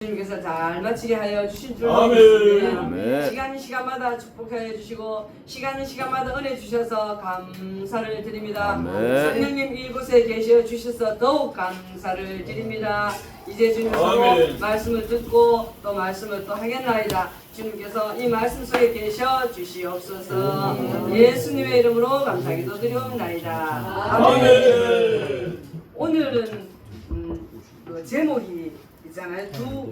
주님께서 잘 마치게 하여 주신 줄 아멘. 믿습니다. 시간마다 축복하여 주시고 시간마다 은혜 주셔서 감사를 드립니다. 성령님 이곳에 계셔 주셔서 더욱 감사를 드립니다. 이제 주님께서 말씀을 듣고 또 말씀을 또 하겠나이다. 주님께서 이 말씀 속에 계셔 주시옵소서. 예수님의 이름으로 감사기도 드리옵나이다. 아멘. 오늘은 그 제목이 있잖아요. 두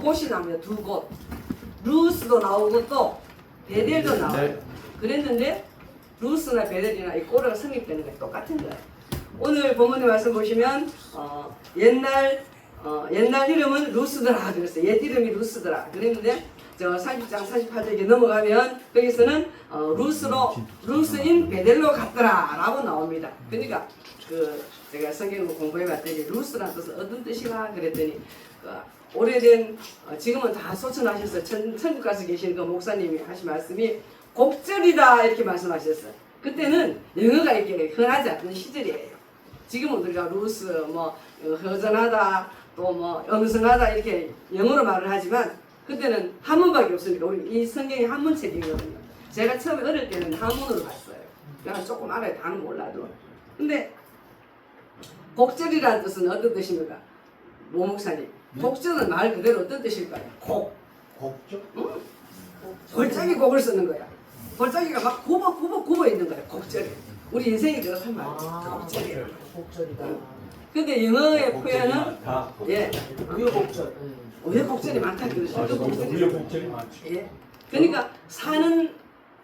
곳이 나옵니다. 두 곳. 루스도 나오고 또 베델도 나와요. 그랬는데 루스나 베델이나 이 꼬르가 성립되는 게 똑같은 거예요. 오늘 본문의 말씀 보시면 옛날 이름은 루스더라 그랬어요. 옛 이름이 루스더라 그랬는데 저 40장 48절에 넘어가면 거기서는 루스인 베델로 갔더라 라고 나옵니다. 그러니까 제가 성경을 공부해봤더니 루스라는 뜻은 어떤 뜻이라 그랬더니 오래된 지금은 다 소천하셔서 천국 가서 계신 그 목사님이 하신 말씀이 곡절이다 이렇게 말씀하셨어요. 그때는 영어가 이렇게 흔하지 않는 시절이에요. 지금은 우리가 루스 뭐 허전하다 또 뭐 음성하다 이렇게 영어로 말을 하지만 그때는 한문밖에 없으니까 우리 이 성경이 한문책이거든요. 제가 처음에 어릴 때는 한문으로 봤어요. 그냥 조금 알아요. 다는 몰라도. 근데 곡절이라는 뜻은 어떤 뜻입니까? 모 목사님. 곡절은 말 그대로 어떤 뜻일까요? 곡절? 응? 골짜기 곡을 쓰는 거야. 골짜기가 막 굽어 있는 거야. 곡절이. 우리 인생이 그렇단 말이야. 곡절이야. 곡절이다. 근데 영어의 표현은 우여곡절. 우여곡절이 많다 그러죠. 우여곡절이 많죠. 예. 그러니까 사는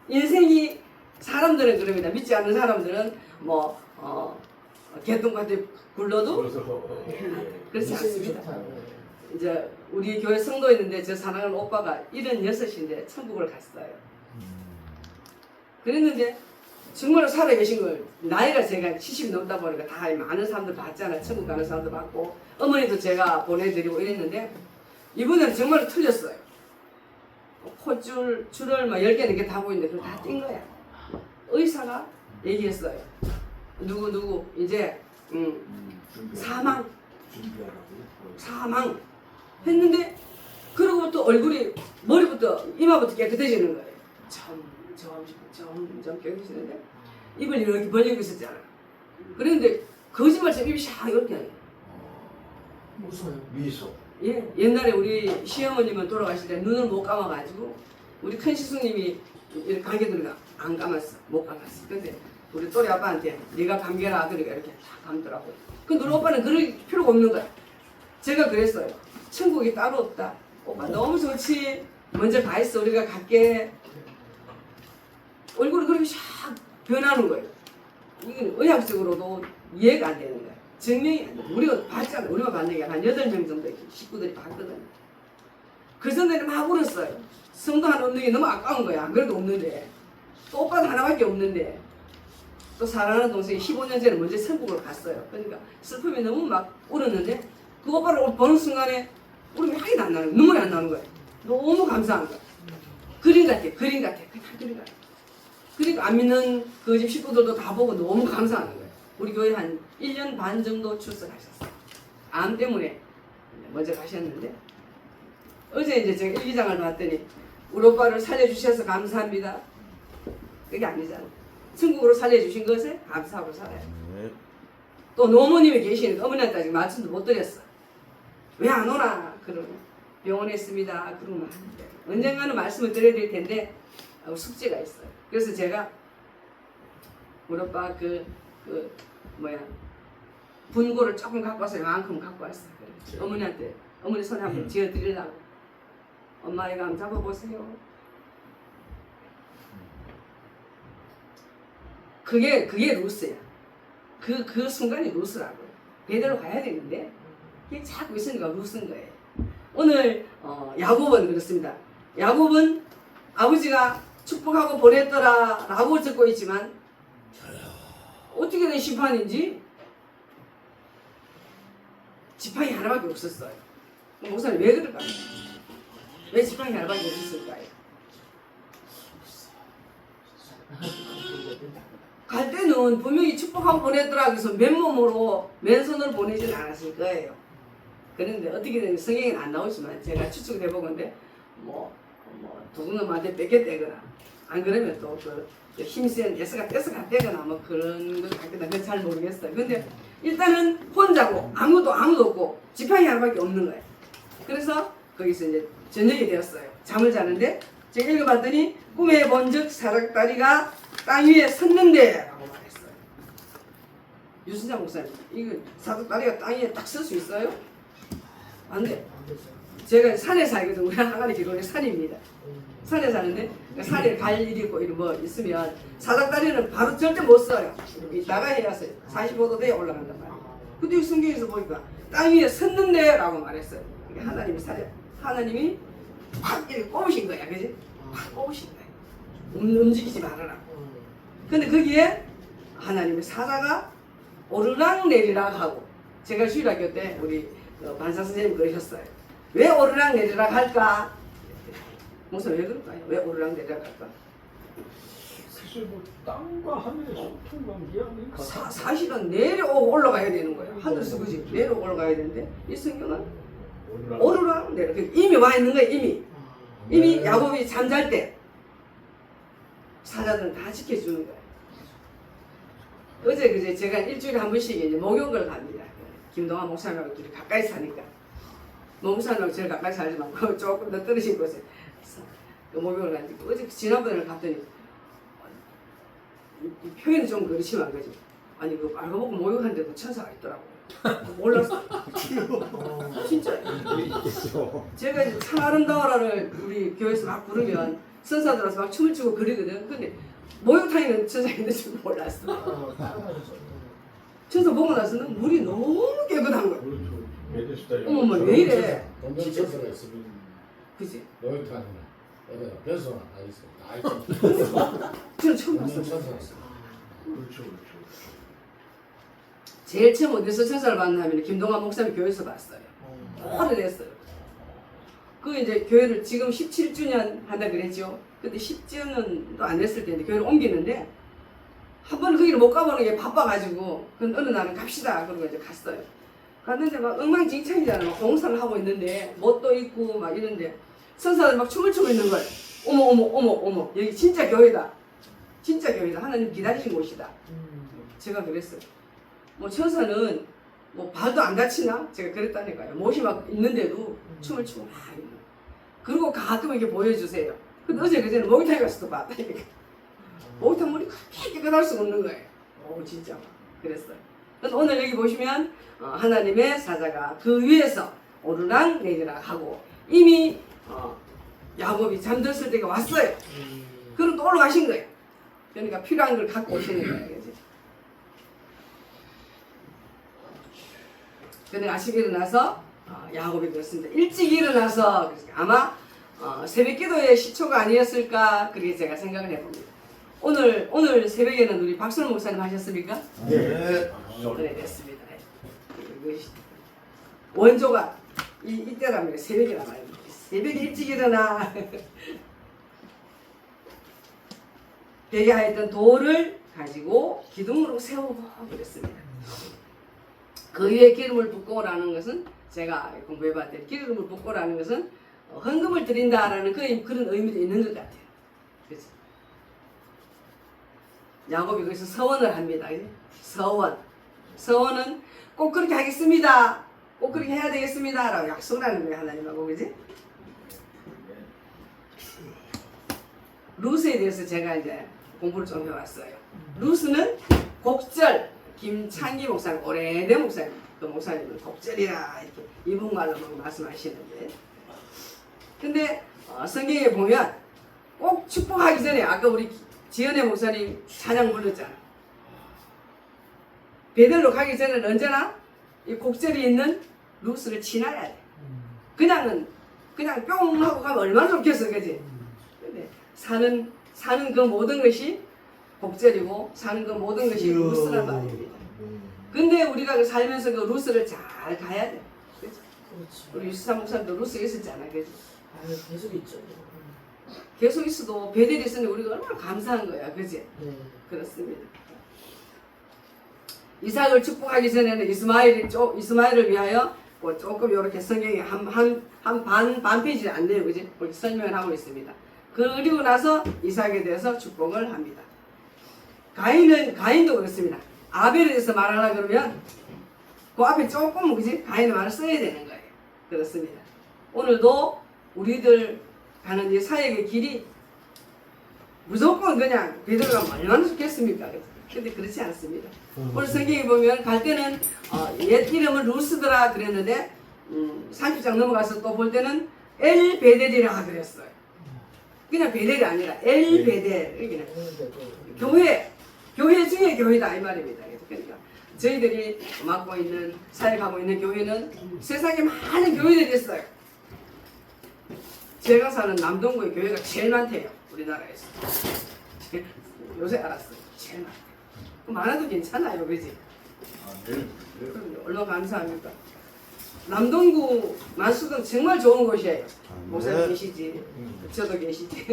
인생이 사람들은 그럽니다. 믿지 않는 사람들은 개똥같이 굴러도 그렇지 않습니다. 이제 우리 교회 성도 있는데 저 사랑하는 오빠가 76인데 천국을 갔어요. 그랬는데 정말로 살아계신 걸 나이가 제가 70 넘다 보니까 다 많은 사람들 봤잖아요. 천국 가는 사람도 봤고 어머니도 제가 보내드리고 이랬는데 이번에는 정말로 틀렸어요. 줄을 막 10개, 4개 다 보이는데 그걸 다 뛴 거야. 의사가 얘기했어요. 누구 이제 사망 했는데 그러고 또 얼굴이 머리부터 이마부터 깨끗해지는 거예요. 점점 깨끗해지는데 입을 이렇게 벌리고 있었잖아. 그런데 거짓말처럼 입이 샥 이렇게 해요. 웃어요. 미소. 예, 옛날에 우리 시어머님은 돌아가실 때 눈을 못 감아가지고 우리 큰 시숙님이 이렇게 감기 들어가 안 감았어, 못 감았어. 근데 우리 또래 아빠한테 네가 감겨라 그러니까 이렇게 다 감더라고요. 그 누리 오빠는 그럴 필요가 없는 거야. 제가 그랬어요. 천국이 따로 없다. 오빠 너무 좋지. 먼저 가 있어. 우리가 갈게. 얼굴이 그렇게 샥 변하는 거예요. 이건 의학적으로도 이해가 안 되는 거야. 증명이 안 돼. 우리가 봤잖아. 우리가 봤는 게 한 8명 정도 식구들이 봤거든. 그 전에는 막 울었어요. 성도 하나 없는 게 너무 아까운 거야. 그래도 없는데. 또 오빠는 하나밖에 없는데. 또 사랑하는 동생이 15년 전에 먼저 천국을 갔어요. 그러니까 슬픔이 너무 막 울었는데 그 오빠를 보는 순간에 울음이 하나도 안 나는 거야. 눈물이 안 나는 거야. 너무 감사한 거야. 그림 같아. 그냥 그림 같아. 그러니까 안 믿는 그 집 식구들도 다 보고 너무 감사하는 거예요. 우리 교회 한 1년 반 정도 출석하셨어요. 암 때문에 먼저 가셨는데 어제 이제 제가 일기장을 봤더니 우리 오빠를 살려주셔서 감사합니다. 그게 아니잖아. 천국으로 살려주신 것에 감사하고 살아요. 또 노모님이 계시니까 어머니한테 아직 말씀도 못 드렸어. 왜 안 오나? 그러면 병원에 있습니다. 그러면 하는데 언젠가는 말씀을 드려야 될 텐데 숙제가 있어요. 그래서 제가 우리 오빠 분고를 조금 갖고 와서 이만큼 갖고 왔어요. 어머니한테 어머니 손에 한번 쥐어드리려고. 엄마 이거 한번 잡아보세요. 그게 루스야. 그 순간이 루스라고요. 베델로 가야 되는데 이게 자꾸 있으니까 루스인 거예요. 오늘 야곱은 그렇습니다. 야곱은 아버지가 축복하고 보냈더라 라고 적고 있지만 어떻게 된 심판인지 지팡이 하나밖에 없었어요. 목사님 왜 그럴까요? 왜 지팡이 하나밖에 없었을까요? 갈 때는 분명히 축복하고 보냈더라 그래서 맨몸으로 맨손으로 보내진 않았을 거예요. 그런데 어떻게든 성경에는 안 나오지만 제가 추측을 해보건데 뭐 누군가한테 뺏겼대거나 안 그러면 또 그 힘센 예수가 뺏어갔대거나 뭐 그런 걸 같겠다. 그건 잘 모르겠어요. 근데 일단은 혼자고 아무도 없고 지팡이 하나밖에 없는 거예요. 그래서 거기서 이제 저녁이 되었어요. 잠을 자는데 제가 읽어봤더니 꿈에 본즉 사닥다리가 땅 위에 섰는데 라고 말했어요. 유순자 목사님, 이거 사닥다리가 땅 위에 딱 설 수 있어요? 안 돼. 안 되죠. 제가 산에 살거든. 우리 하나님 기록에 산입니다. 산에 사는데 산에 갈 일이 있고 이런 뭐 있으면 사닥다리는 바로 절대 못 써요. 나가야 해서 45도 돼야 올라간단 말이에요. 근데 성경에서 보니까 땅 위에 섰는데 라고 말했어요. 이게 하나님이 하나님이 확 이렇게 꼽으신 거야. 그지? 확 꼽으신 거야. 움직이지 말아라. 근데 거기에 하나님의 사자가 오르락 내리락 하고 제가 주일학교 때 우리 반사 선생님 그러셨어요. 왜 오르락 내리락 할까? 무슨 왜 그럴까요? 왜 오르락 내리락 할까? 사실 뭐 땅과 하늘의 소통 관계야. 사실은 내려오고 올라가야 되는 거예요. 하늘에서 그지? 내려오고 올라가야 되는데 이 성경은 오르락 내리락 이미 와 있는 거예요. 이미 야곱이 잠잘 때 사자들은 다 지켜주는 거예요. 어제 그제 제가 일주일에 한 번씩 이제 목욕을 갑니다. 김동환 목사님하고 둘이 가까이 사니까 목사님하고 제일 가까이 살지만 조금 더 떨어진 곳에 그 목욕을 갔는데 어제 지난번에 갔더니 이 표현이 좀 그렇지만 그지? 아니 그 알고 보고 목욕하는데도 천사가 있더라고요. 몰랐어. 진짜. 제가 이제 참 아름다워라를 우리 교회에서 막 부르면 선사들 와서 막 춤을 추고 그러거든. 근데 목욕탕에는 천사 있는 줄 몰랐어. 천사 보고 나서는 물이 너무 깨끗한 거야. 어머머 왜 이래? 동전 천사가 있으면 그지? 목욕탕이나 어디나 변소나 다 있어. 다 있어. 저는 처음 동전 봤어. 천사가 있어. 그렇죠. 제일 처음 어디서 천사를 봤나 하면 김동환 목사님 교회에서 봤어요. 오래됐어요. 그 이제 교회를 지금 17주년 한다 그랬죠. 근데 10주년도 안 됐을 텐데 교회를 옮기는데 한 번은 거기를 못 가보는 게 바빠가지고 어느 날은 갑시다 그러고 이제 갔어요. 갔는데 막 엉망진창이잖아. 막 공사를 하고 있는데 못도 있고 막 이런데 선사들 막 춤을 추고 있는 거예요. 어머 여기 진짜 교회다. 진짜 교회다. 하나님 기다리신 곳이다. 제가 그랬어요. 뭐 천사는 뭐 발도 안 다치나? 제가 그랬다니까요. 못이 막 있는데도 춤을 추고 막 있는 거예요. 그리고 가끔 이렇게 보여주세요. 근데 어제 그제는 목욕탕에 가서도 봤다니까. 목욕탕 물이 그렇게 깨끗할 수가 없는 거예요. 오 진짜 그랬어요. 그래서 오늘 여기 보시면 하나님의 사자가 그 위에서 오르락 내리락 하고 이미 야곱이 잠들었을 때가 왔어요. 그럼 또 올라가신 거예요. 그러니까 필요한 걸 갖고 오시는 거예요. 그치? 근데 아침에 일어나서 야곱이 그랬습니다. 일찍 일어나서 아마 새벽 기도의 시초가 아니었을까 그렇게 제가 생각을 해봅니다. 오늘 새벽에는 우리 박순호 목사님 하셨습니까? 네. 그래 됐습니다. 원조가 이때랍니다. 새벽이란 말입니다. 새벽에 일찍 일어나 베개 하였던 돌을 가지고 기둥으로 세우고 그랬습니다. 그 위에 기름을 붓고 오라는 것은 제가 공부해봤을 때 기름을 붓고 오라는 것은 헌금을 드린다라는 그런 의미도 있는 것 같아요. 그렇죠? 야곱이 거기서 서원을 합니다. 서원은 꼭 그렇게 하겠습니다. 꼭 그렇게 해야 되겠습니다. 라고 약속을 하는 거예요. 하나님하고. 그지? 루스에 대해서 제가 이제 공부를 좀 해왔어요. 루스는 곡절, 김창기 목사님, 오래된 목사님, 그 목사님은 곡절이라 이렇게 이분말로 말씀하시는데, 근데 성경에 보면 꼭 축복하기 전에 아까 우리 지연의 목사님 찬양 불렀잖아. 베들로 가기 전에는 언제나 이 곡절이 있는 루스를 지나야 돼. 그냥 뿅 하고 가면 얼마나 좋겠어, 그지? 근데 사는 그 모든 것이 곡절이고 사는 그 모든 것이 루스란 말입니다. 근데 우리가 살면서 그 루스를 잘 가야 돼. 그치? 우리 유수사 목사님도 루스가 있었잖아. 그치? 계속 있죠. 계속 있어도 베델이 있으니 우리가 얼마나 감사한 거야. 그치? 네. 그렇습니다. 이삭을 축복하기 전에는 이스마엘을 위하여 뭐 조금 이렇게 성경에 반 페이지 안 돼요, 그지? 이렇게 설명을 하고 있습니다. 그리고 나서 이삭에 대해서 축복을 합니다. 가인도 그렇습니다. 아벨에 대해서 말하려 그러면 그 앞에 조금 그지? 가인의 말을 써야 되는 거예요. 그렇습니다. 오늘도 우리들 가는 이 사역의 길이 무조건 그냥 베드로가 얼마나 좋겠습니까? 근데 그렇지 않습니다. 오늘 성경에 보면 갈 때는 옛 이름은 루스더라 그랬는데 30장 넘어가서 또 볼 때는 엘베델이라 그랬어요. 그냥 베델이 아니라 엘베델. 여기는 교회 중에 교회다 이 말입니다. 그러니까 저희들이 맡고 있는 사역하고 있는 교회는 세상에 많은 교회들이 있어요. 제가 사는 남동구의 교회가 제일 많대요. 우리나라에서. 요새 알았어요. 제일 많대요. 많아도 괜찮아요. 그지? 그럼요. 얼마나 감사합니까? 남동구 만수동 정말 좋은 곳이에요. 목사님 계시지. 저도 계시지.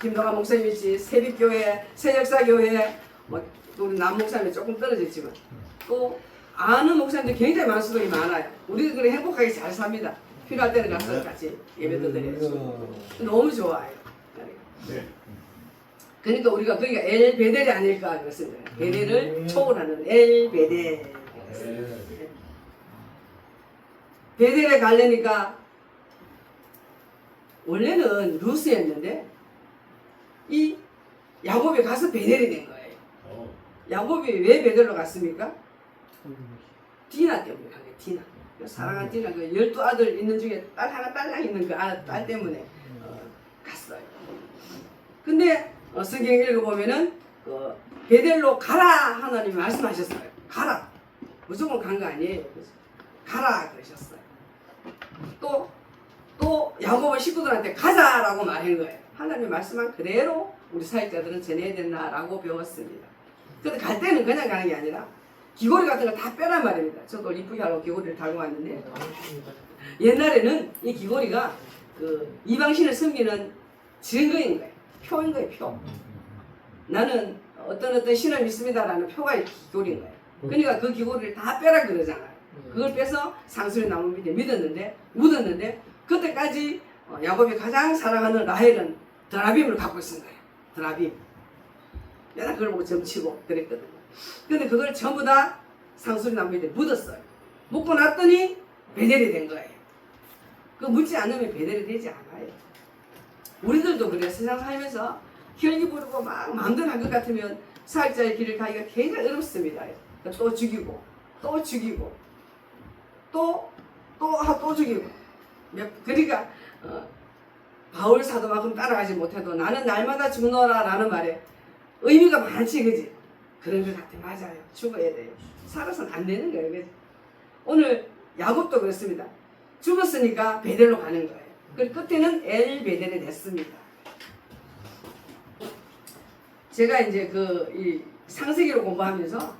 김동환 목사님 있지. 세빛교회, 새역사교회, 뭐 우리 남 목사님이 조금 떨어졌지만 또 아는 목사님들 굉장히 만수동이 많아요. 우리도 그래 행복하게 잘 삽니다. 필요할 때는 가서 같이 예배도 드려야죠. 너무 좋아요. 그러니까 우리가 거기가 엘베델이 아닐까 그랬습니다. 베델을 초월하는 엘베델. 베델에 가려니까 원래는 루스였는데 이 야곱이 가서 베델이 된 거예요. 야곱이 왜 베델로 갔습니까? 디나 때문에 간 거예요. 디나. 사랑한 디나 그 12아들 있는 중에 딸 하나 딸랑 있는 그 딸 때문에 갔어요. 근데 성경 읽어보면은 베델로 가라 하나님이 말씀하셨어요. 가라. 무조건 간 거 아니에요. 가라 그러셨어요. 또 야곱의 식구들한테 가자라고 말한 거예요. 하나님 말씀한 그대로 우리 사역자들은 전해야 된다라고 배웠습니다. 근데 갈 때는 그냥 가는 게 아니라 귀고리 같은 거 다 빼란 말입니다. 저도 이쁘게 하려고 귀고리를 달고 왔는데 옛날에는 이 귀고리가 그 이방신을 섬기는 증거인 거예요. 표인 거예요. 표. 나는 어떤 신을 믿습니다라는 표가 귀고리인 거예요. 그러니까 그 귀고리를 다 빼라 그러잖아요. 그걸 빼서 상수리 나무 밑에 묻었는데 그때까지 야곱이 가장 사랑하는 라헬은 드라빔을 갖고 있은 거예요. 드라빔. 내가 그걸 보고 점치고 그랬거든요. 근데 그걸 전부 다 상수리 나무 밑에 묻었어요. 묻고 났더니 베델이 된 거예요. 그 묻지 않으면 베델이 되지 않아요. 우리들도 그래요. 세상 살면서 혈기 부르고 막 마음대로 할 것 같으면 사역자의 길을 가기가 굉장히 어렵습니다. 또 죽이고 또 죽이고 또 죽이고. 그러니까 바울 사도만큼 따라가지 못해도 나는 날마다 죽노라 라는 말에 의미가 많지, 그지? 그런 것 같아. 맞아요. 죽어야 돼요. 살아서는 안 되는 거예요. 그지? 오늘 야곱도 그렇습니다. 죽었으니까 베델로 가는 거예요. 그리고 끝에는 엘베델이 됐습니다. 제가 이제 이 상세기로 공부하면서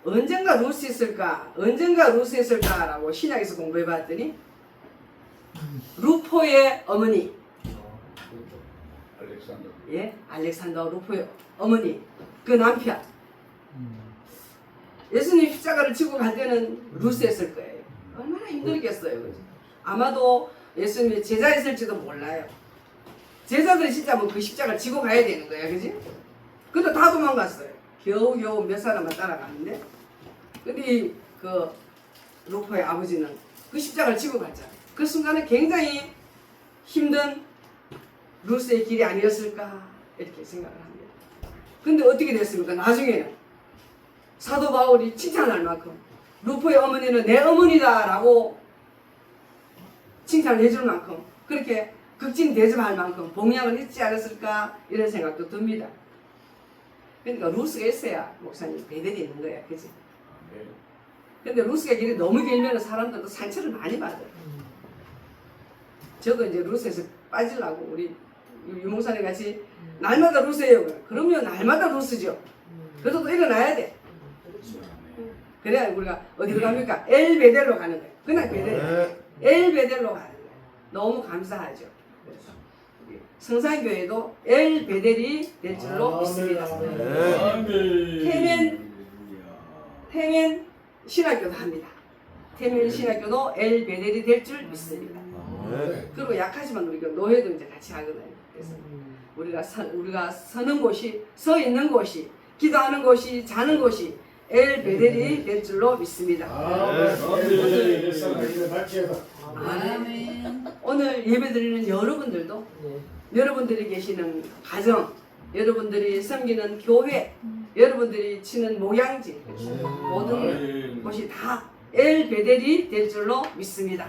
언젠가 루스 있을까라고 신약에서 공부해 봤더니 루포의 어머니, 알렉산더 루포의 어머니, 그 남편. 예수님 십자가를 지고 갈 때는 루스였을 거예요. 얼마나 힘들겠어요. 그죠? 아마도 예수님이 제자였을지도 몰라요. 제자들이 진짜 뭐 그 십자가를 지고 가야 되는 거야, 그지? 근데 다 도망갔어요. 겨우 몇 사람만 따라가는데, 근데 그 루포의 아버지는 그 십자가를 지고 갔잖아요. 그 순간에 굉장히 힘든 루스의 길이 아니었을까 이렇게 생각을 합니다. 근데 어떻게 됐습니까? 나중에는 사도 바울이 칭찬할 만큼 루포의 어머니는 내 어머니다라고 칭찬을 해줄 만큼 그렇게 극진 대접할 만큼 봉양을 했지 않았을까 이런 생각도 듭니다. 그러니까 루스가 있어야 목사님 베델이 있는 거야, 그치? 근데 루스가 길이 너무 길면 사람들도 상처를 많이 받아요. 저도 이제 루스에서 빠지려고 우리 유목사님 같이 날마다 루스예요. 그러면 날마다 루스죠. 그래도 또 일어나야 돼. 그래야 우리가 어디로 갑니까? 엘베델로 가는 거예요. 그냥 베델. 엘베델로 가는 거예요. 너무 감사하죠. 성산교회도 엘베델이 될 줄로 믿습니다. 태면 신학교도 합니다. 태면신학교도 엘 베델이 될 줄 믿습니다. 네. 그리고 약하지만 우리가 노예도 이제 같이 하거든요. 그래서 우리가 서는 곳이, 서 있는 곳이, 기도하는 곳이, 자는 곳이 엘 베델이 될 줄로 믿습니다. 오늘 예배드리는 여러분들도 여러분들이 계시는 가정, 여러분들이 섬기는 교회, 여러분들이 치는 목양지 모든 곳이 다 엘 베델이 될 줄로 믿습니다.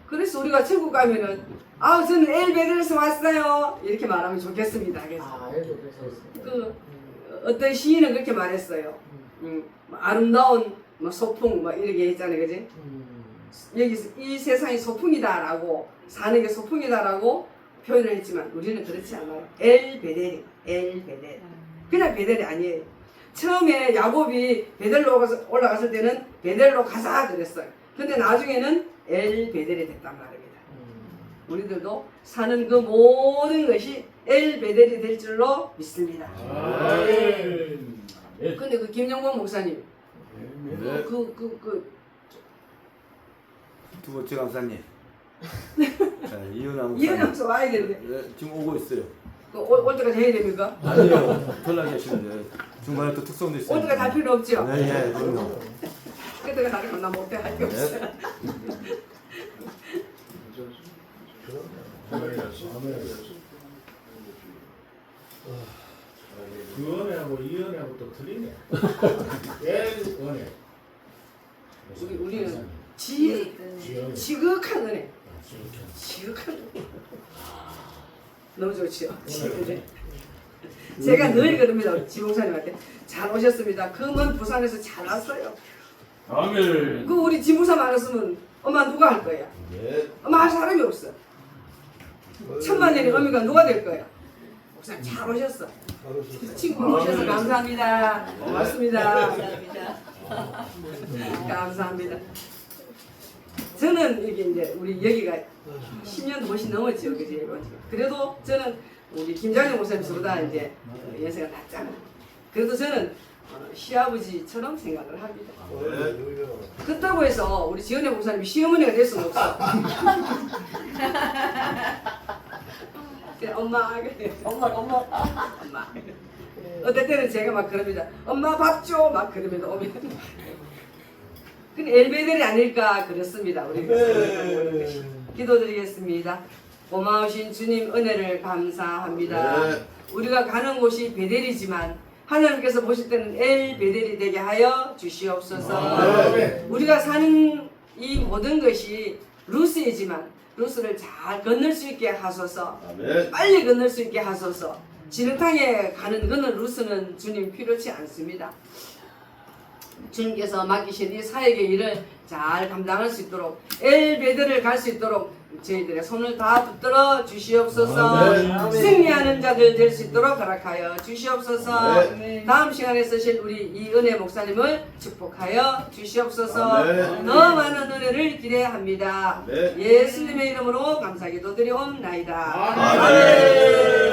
그래서 우리가 천국 가면은 저는 엘 베델에서 왔어요 이렇게 말하면 좋겠습니다. 그래서 그 어떤 시인은 그렇게 말했어요. 아름다운 뭐 소풍 뭐 이렇게 했잖아요, 그지? 여기서 이 세상이 소풍이다라고 사는 게 소풍이다라고 표현을 했지만 우리는 그렇지 않아요. 엘 베델이 엘 베델 그냥 베델이 아니에요. 처음에 야곱이 베델로 올라갔을 때는 베델로 가자 그랬어요. 근데 나중에는 엘 베델이 됐단 말입니다. 우리들도 사는 그 모든 것이 엘 베델이 될 줄로 믿습니다. 근데 그 김영범 목사님 두 번째 강사님. 이은하 이은하면서 와야 되는데 네, 지금 오고 있어요. 올 때까지 해야 됩니까? 아니요. 편하게 하시는데 중간에 또 특성도 있어요. 올 때까지 할 필요 없죠? 네, 그럼요. 그때가 다르면 나 못해 할 게 없어요. 그 은혜하고 이 은혜하고 또 틀리네. 은혜. 우리는 지연이. 지극한 은혜. 지극한 은혜. 너무 좋지요. 네. 제가 늘 그럽니다. 우리 지목사님한테 잘 오셨습니다. 금은 부산에서 잘 왔어요. 아멘. 그 우리 지목사 많았으면 엄마 누가 할 거야? 엄마 할 사람이 없어. 천만년의 어미가 누가 될 거야? 목사님 잘 오셨어. 친구 오셔서 감사합니다. 고맙습니다. 감사합니다. 저는 이게 이제 우리 여기가 10년 훨씬 넘었죠, 그지? 그래도 저는 우리 김장현 목사님보다 이제 연세가 낮잖아요. 그래도 저는 시아버지처럼 생각을 합니다. 그렇다고 해서 우리 지은혜 목사님이 시어머니가 될 수는 없어. 그냥 엄마. 어떨 때는 제가 막 그럽니다. 엄마 밥 줘! 막 그러면 오면. 근데 엘베델이 아닐까 그렇습니다. 우리가 생각하는 것이. 기도드리겠습니다. 고마우신 주님 은혜를 감사합니다. 우리가 가는 곳이 베델이지만 하나님께서 보실 때는 엘 베델이 되게 하여 주시옵소서. 우리가 사는 이 모든 것이 루스이지만 루스를 잘 건널 수 있게 하소서. 빨리 건널 수 있게 하소서. 진흙탕에 가는 그는 루스는 주님 필요치 않습니다. 주님께서 맡기신 이 사역의 일을 잘 감당할 수 있도록 엘베드를 갈 수 있도록 저희들의 손을 다 붙들어 주시옵소서. 승리하는 자들 될 수 있도록 허락하여 주시옵소서. 다음 시간에 쓰실 우리 이은혜 목사님을 축복하여 주시옵소서. 더 많은 은혜를 기대합니다. 예수님의 이름으로 감사기도 드리옵나이다. 아멘.